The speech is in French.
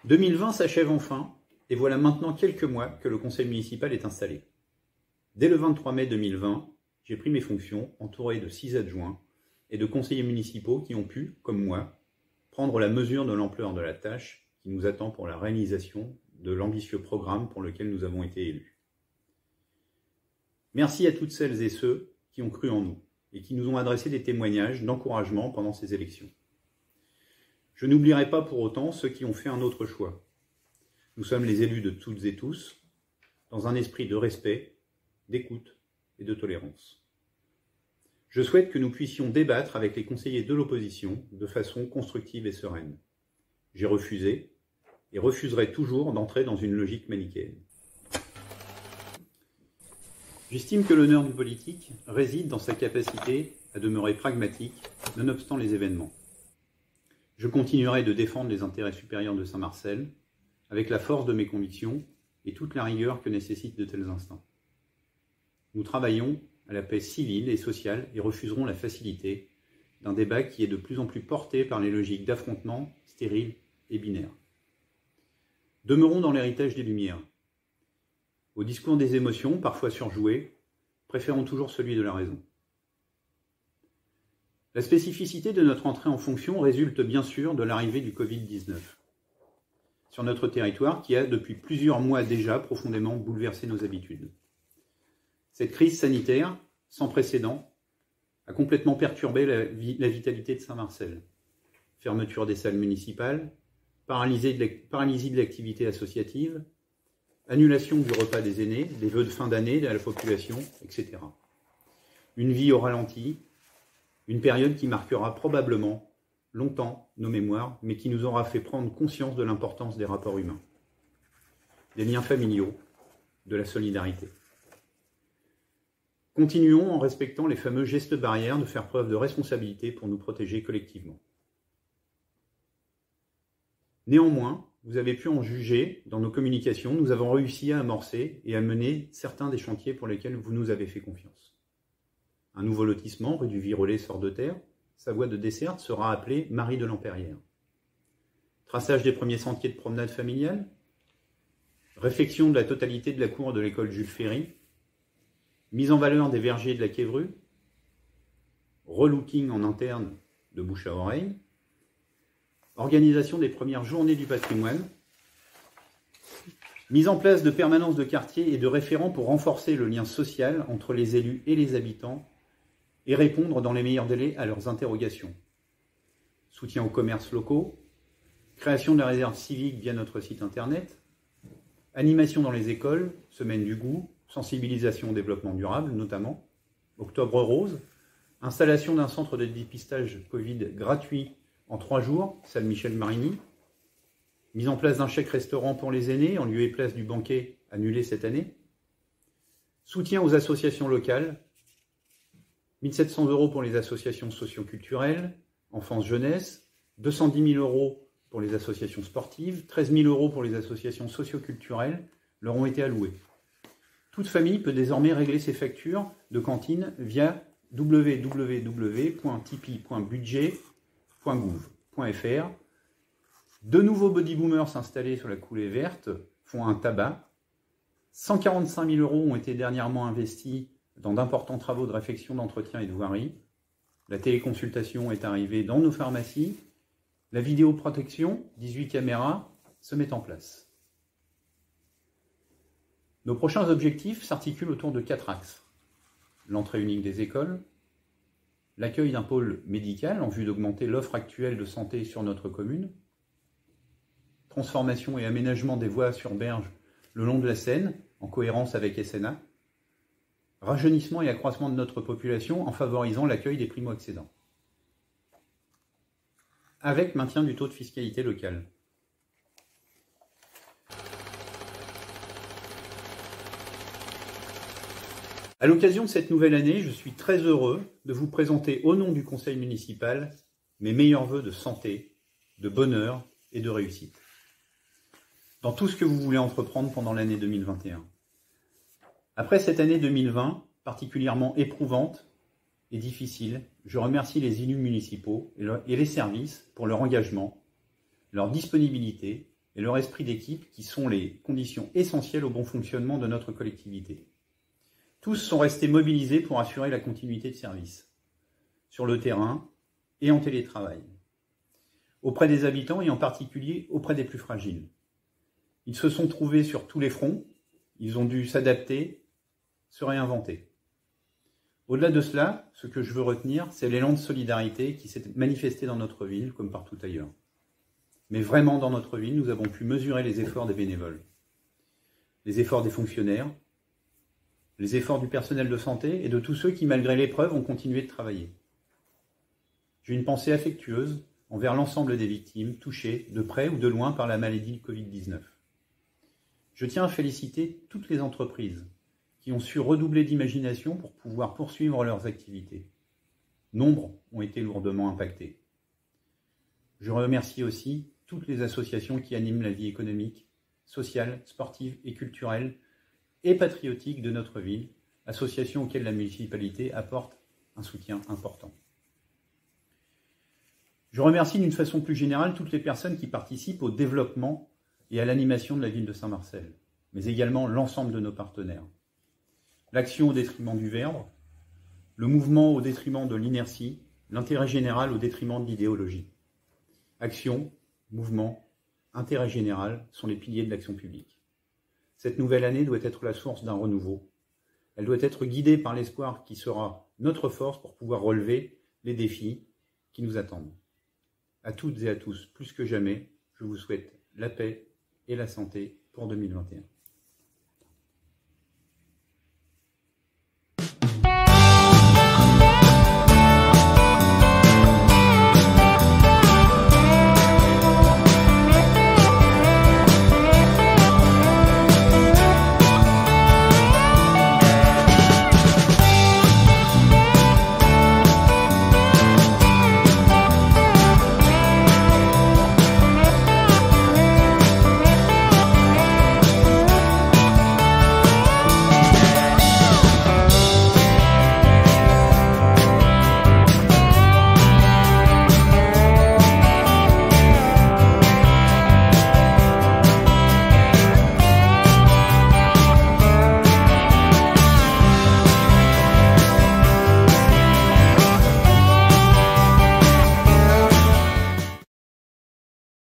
2020 s'achève enfin, et voilà maintenant quelques mois que le conseil municipal est installé. Dès le 23 mai 2020, j'ai pris mes fonctions, entouré de 6 adjoints et de conseillers municipaux qui ont pu, comme moi, prendre la mesure de l'ampleur de la tâche qui nous attend pour la réalisation de l'ambitieux programme pour lequel nous avons été élus. Merci à toutes celles et ceux qui ont cru en nous et qui nous ont adressé des témoignages d'encouragement pendant ces élections. Je n'oublierai pas pour autant ceux qui ont fait un autre choix. Nous sommes les élus de toutes et tous, dans un esprit de respect, d'écoute et de tolérance. Je souhaite que nous puissions débattre avec les conseillers de l'opposition de façon constructive et sereine. J'ai refusé et refuserai toujours d'entrer dans une logique manichéenne. J'estime que l'honneur du politique réside dans sa capacité à demeurer pragmatique, nonobstant les événements. Je continuerai de défendre les intérêts supérieurs de Saint-Marcel, avec la force de mes convictions et toute la rigueur que nécessitent de tels instants. Nous travaillons à la paix civile et sociale et refuserons la facilité d'un débat qui est de plus en plus porté par les logiques d'affrontement stériles et binaires. Demeurons dans l'héritage des Lumières. Au discours des émotions, parfois surjoué, préférons toujours celui de la raison. La spécificité de notre entrée en fonction résulte bien sûr de l'arrivée du Covid-19 sur notre territoire qui a depuis plusieurs mois déjà profondément bouleversé nos habitudes. Cette crise sanitaire, sans précédent, a complètement perturbé la vitalité de Saint-Marcel. Fermeture des salles municipales, paralysie de l'activité associative, annulation du repas des aînés, des vœux de fin d'année de la population, etc. Une vie au ralenti, une période qui marquera probablement longtemps nos mémoires, mais qui nous aura fait prendre conscience de l'importance des rapports humains, des liens familiaux, de la solidarité. Continuons en respectant les fameux gestes barrières de faire preuve de responsabilité pour nous protéger collectivement. Néanmoins, vous avez pu en juger dans nos communications, nous avons réussi à amorcer et à mener certains des chantiers pour lesquels vous nous avez fait confiance. Un nouveau lotissement, rue du Virolet, sort de terre. Sa voie de desserte sera appelée Marie de Lampérière. Traçage des premiers sentiers de promenade familiale. Réfection de la totalité de la cour de l'école Jules Ferry. Mise en valeur des vergers de la Quévrue. Relooking en interne de bouche à oreille. Organisation des premières journées du patrimoine. Mise en place de permanences de quartier et de référents pour renforcer le lien social entre les élus et les habitants et répondre dans les meilleurs délais à leurs interrogations. Soutien aux commerces locaux, création de la réserve civique via notre site internet, animation dans les écoles, semaine du goût, sensibilisation au développement durable notamment, Octobre Rose, installation d'un centre de dépistage Covid gratuit en 3 jours, salle Michel Marini, mise en place d'un chèque restaurant pour les aînés en lieu et place du banquet annulé cette année, soutien aux associations locales, 1 700 € pour les associations socio-culturelles, enfance-jeunesse, 210 000 € pour les associations sportives, 13 000 € pour les associations socio-culturelles leur ont été alloués. Toute famille peut désormais régler ses factures de cantine via www.tipeee.budget.gouv.fr. De nouveaux body boomers installés sur la coulée verte font un tabac. 145 000 € ont été dernièrement investis dans d'importants travaux de réfection, d'entretien et de voirie. La téléconsultation est arrivée dans nos pharmacies. La vidéoprotection, 18 caméras, se met en place. Nos prochains objectifs s'articulent autour de 4 axes. L'entrée unique des écoles, l'accueil d'un pôle médical en vue d'augmenter l'offre actuelle de santé sur notre commune, transformation et aménagement des voies sur berge le long de la Seine, en cohérence avec SNA, rajeunissement et accroissement de notre population en favorisant l'accueil des primo-accédants, avec maintien du taux de fiscalité locale. À l'occasion de cette nouvelle année, je suis très heureux de vous présenter au nom du conseil municipal mes meilleurs vœux de santé, de bonheur et de réussite dans tout ce que vous voulez entreprendre pendant l'année 2021. Après cette année 2020, particulièrement éprouvante et difficile, je remercie les élus municipaux et les services pour leur engagement, leur disponibilité et leur esprit d'équipe qui sont les conditions essentielles au bon fonctionnement de notre collectivité. Tous sont restés mobilisés pour assurer la continuité de service, sur le terrain et en télétravail, auprès des habitants et en particulier auprès des plus fragiles. Ils se sont trouvés sur tous les fronts, ils ont dû s'adapter, se réinventer. Au-delà de cela, ce que je veux retenir, c'est l'élan de solidarité qui s'est manifesté dans notre ville comme partout ailleurs. Mais vraiment dans notre ville, nous avons pu mesurer les efforts des bénévoles, les efforts des fonctionnaires, les efforts du personnel de santé et de tous ceux qui, malgré l'épreuve, ont continué de travailler. J'ai une pensée affectueuse envers l'ensemble des victimes touchées de près ou de loin par la maladie de Covid-19. Je tiens à féliciter toutes les entreprises qui ont su redoubler d'imagination pour pouvoir poursuivre leurs activités. Nombre ont été lourdement impactés. Je remercie aussi toutes les associations qui animent la vie économique, sociale, sportive et culturelle et patriotique de notre ville, associations auxquelles la municipalité apporte un soutien important. Je remercie d'une façon plus générale toutes les personnes qui participent au développement et à l'animation de la ville de Saint-Marcel, mais également l'ensemble de nos partenaires. L'action au détriment du verbe, le mouvement au détriment de l'inertie, l'intérêt général au détriment de l'idéologie. Action, mouvement, intérêt général sont les piliers de l'action publique. Cette nouvelle année doit être la source d'un renouveau. Elle doit être guidée par l'espoir qui sera notre force pour pouvoir relever les défis qui nous attendent. À toutes et à tous, plus que jamais, je vous souhaite la paix et la santé pour 2021.